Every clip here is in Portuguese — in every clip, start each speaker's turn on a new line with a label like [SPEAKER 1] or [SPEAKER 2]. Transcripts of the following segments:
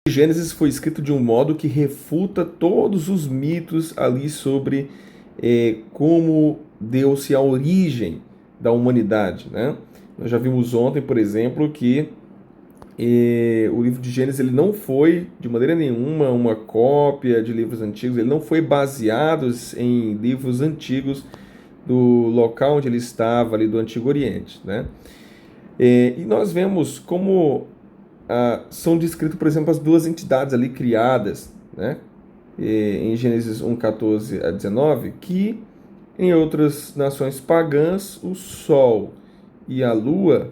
[SPEAKER 1] Gênesis foi escrito de um modo que refuta todos os mitos ali sobre como deu-se a origem da humanidade, né? Nós já vimos ontem, por exemplo, que o livro de Gênesis ele não foi, de maneira nenhuma, uma cópia de livros antigos, ele não foi baseado em livros antigos do local onde ele estava, ali do Antigo Oriente, né? E nós vemos como são descritas, por exemplo, as duas entidades ali criadas, né? Em Gênesis 1, 14 a 19, que em outras nações pagãs, o Sol e a Lua,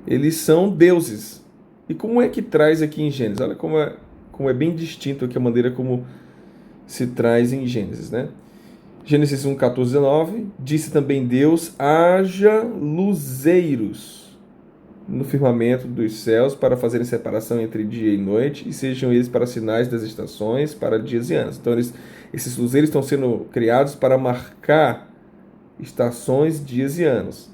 [SPEAKER 1] eles são deuses. E como é que traz aqui em Gênesis? Olha como é bem distinto aqui a maneira como se traz em Gênesis, né? Gênesis 1, 14, 19, disse também Deus, haja luzeiros no firmamento dos céus para fazerem separação entre dia e noite, e sejam eles para sinais das estações, para dias e anos. Então, esses luzeiros estão sendo criados para marcar estações, dias e anos.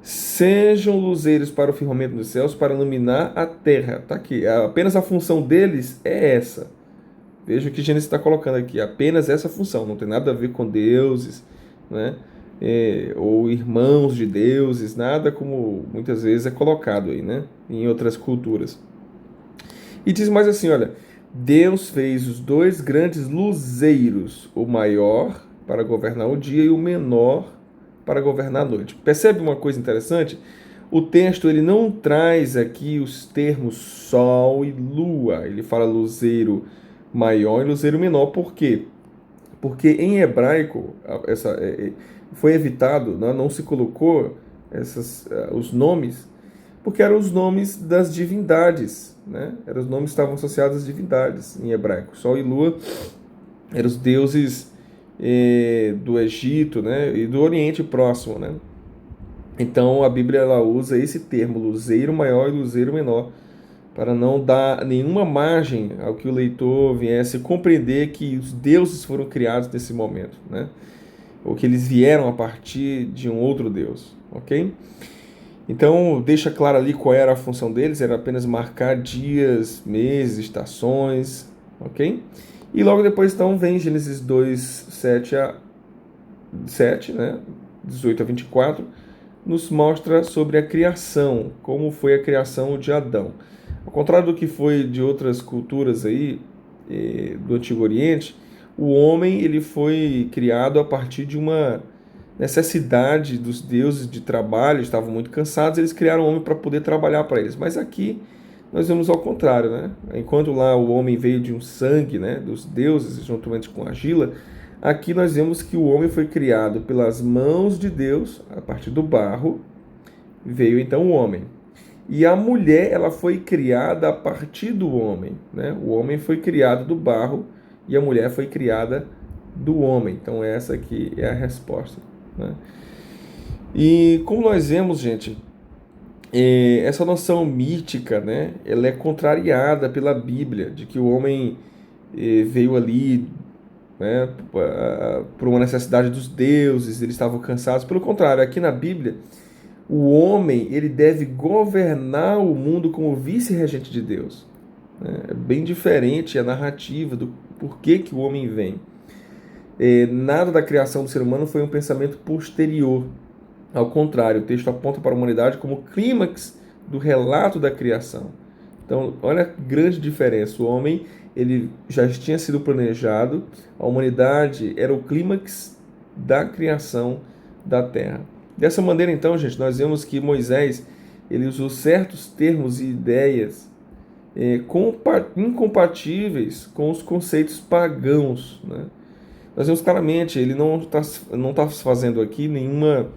[SPEAKER 1] Sejam luzeiros para o firmamento dos céus, para iluminar a terra. Está aqui. Apenas a função deles é essa. Veja o que Gênesis está colocando aqui. Apenas essa função. Não tem nada a ver com deuses, né? Ou irmãos de deuses, nada como muitas vezes é colocado aí, né? Em outras culturas. E diz mais assim, olha, Deus fez os dois grandes luzeiros, o maior para governar o dia e o menor para governar a noite. Percebe uma coisa interessante? O texto ele não traz aqui os termos sol e lua. Ele fala luzeiro maior e luzeiro menor. Por quê? Porque em hebraico foi evitado, não se colocou os nomes, porque eram os nomes das divindades, né? Eram os nomes que estavam associados às divindades em hebraico. Sol e Lua eram os deuses do Egito, né? E do Oriente Próximo, né? Então a Bíblia ela usa esse termo, luzeiro maior e luzeiro menor, para não dar nenhuma margem ao que o leitor viesse compreender que os deuses foram criados nesse momento, né? Ou que eles vieram a partir de um outro Deus, ok? Então, deixa claro ali qual era a função deles, era apenas marcar dias, meses, estações, ok? E logo depois, então, vem Gênesis 2, 7, né? 18 a 24, nos mostra sobre a criação, como foi a criação de Adão. Ao contrário do que foi de outras culturas aí, do Antigo Oriente, o homem ele foi criado a partir de uma necessidade dos deuses de trabalho, estavam muito cansados, eles criaram o homem para poder trabalhar para eles. Mas aqui nós vemos ao contrário, né? Enquanto lá o homem veio de um sangue, né, dos deuses, juntamente com argila, aqui nós vemos que o homem foi criado pelas mãos de Deus, a partir do barro, veio então o homem. E a mulher, ela foi criada a partir do homem, né? O homem foi criado do barro e a mulher foi criada do homem. Então essa aqui é a resposta, né? E como nós vemos, gente, essa noção mítica, né? Ela é contrariada pela Bíblia, de que o homem veio ali, né, por uma necessidade dos deuses, eles estavam cansados. Pelo contrário, aqui na Bíblia, o homem ele deve governar o mundo como vice-regente de Deus. É bem diferente a narrativa do porquê que o homem vem. Nada da criação do ser humano foi um pensamento posterior. Ao contrário, o texto aponta para a humanidade como clímax do relato da criação. Então, olha a grande diferença. O homem ele já tinha sido planejado, a humanidade era o clímax da criação da Terra. Dessa maneira, então, gente, nós vemos que Moisés ele usou certos termos e ideias incompatíveis com os conceitos pagãos, né? Nós vemos claramente, ele não tá fazendo aqui nenhuma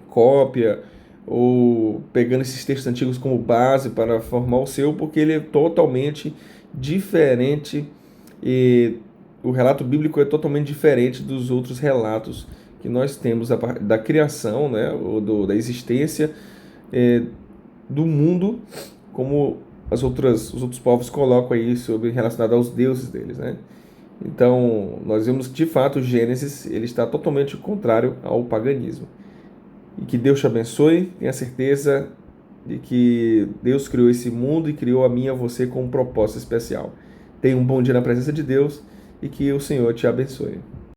[SPEAKER 1] cópia ou pegando esses textos antigos como base para formar o seu, porque ele é totalmente diferente e o relato bíblico é totalmente diferente dos outros relatos que nós temos da criação, né, ou da existência do mundo, como os outros povos colocam aí relacionado aos deuses deles, né? Então, nós vemos que de fato o Gênesis ele está totalmente contrário ao paganismo. E que Deus te abençoe, tenha certeza de que Deus criou esse mundo e criou a mim e a você com um propósito especial. Tenha um bom dia na presença de Deus e que o Senhor te abençoe.